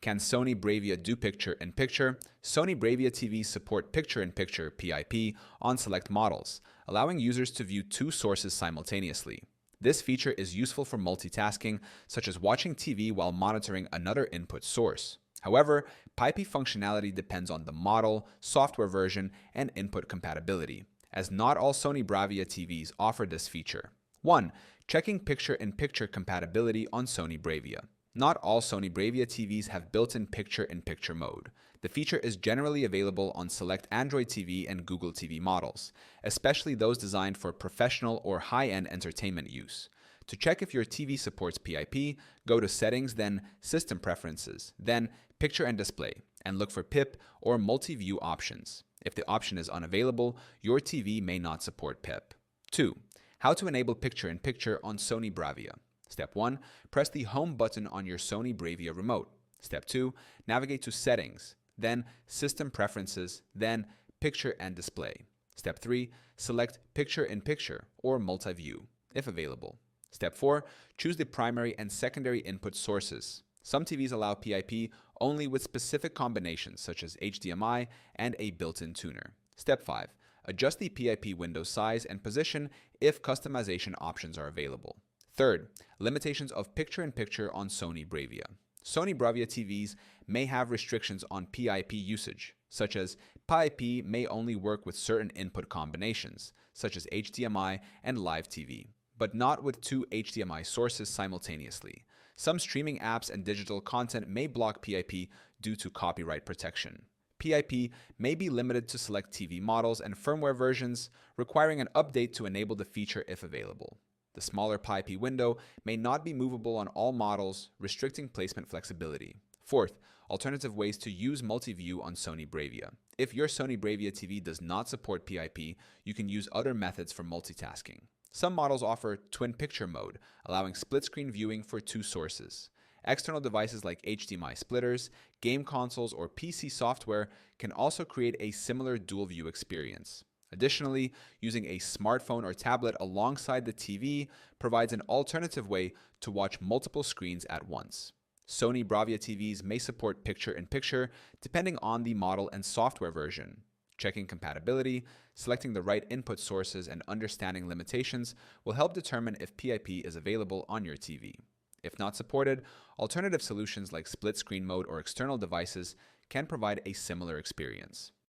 Can Sony Bravia do picture-in-picture? Sony Bravia TVs support picture-in-picture PIP on select models, allowing users to view two sources simultaneously. This feature is useful for multitasking, such as watching TV while monitoring another input source. However, PIP functionality depends on the model, software version, and input compatibility, as not all Sony Bravia TVs offer this feature. 1. Checking picture-in-picture compatibility on Sony Bravia. Not all Sony Bravia TVs have built-in picture-in-picture mode. The feature is generally available on select Android TV and Google TV models, especially those designed for professional or high-end entertainment use. To check if your TV supports PIP, go to Settings, then System Preferences, then Picture and Display, and look for PIP or Multi-View options. If the option is unavailable, your TV may not support PIP. 2. How to enable picture-in-picture on Sony Bravia. Step 1. Press the Home button on your Sony Bravia remote. Step 2. Navigate to Settings, then System Preferences, then Picture and Display. Step 3. Select Picture-in-Picture or Multi-View, if available. Step 4. Choose the primary and secondary input sources. Some TVs allow PIP only with specific combinations such as HDMI and a built-in tuner. Step 5. Adjust the PIP window size and position if customization options are available. Third, limitations of picture-in-picture on Sony Bravia. Sony Bravia TVs may have restrictions on PIP usage, such as PIP may only work with certain input combinations, such as HDMI and Live TV, but not with two HDMI sources simultaneously. Some streaming apps and digital content may block PIP due to copyright protection. PIP may be limited to select TV models and firmware versions, requiring an update to enable the feature if available. The smaller PIP window may not be movable on all models, restricting placement flexibility. Fourth, alternative ways to use multi-view on Sony Bravia. If your Sony Bravia TV does not support PIP, you can use other methods for multitasking. Some models offer twin picture mode, allowing split-screen viewing for two sources. External devices like HDMI splitters, game consoles, or PC software can also create a similar dual-view experience. Additionally, using a smartphone or tablet alongside the TV provides an alternative way to watch multiple screens at once. Sony Bravia TVs may support picture-in-picture depending on the model and software version. Checking compatibility, selecting the right input sources, and understanding limitations will help determine if PIP is available on your TV. If not supported, alternative solutions like split-screen mode or external devices can provide a similar experience.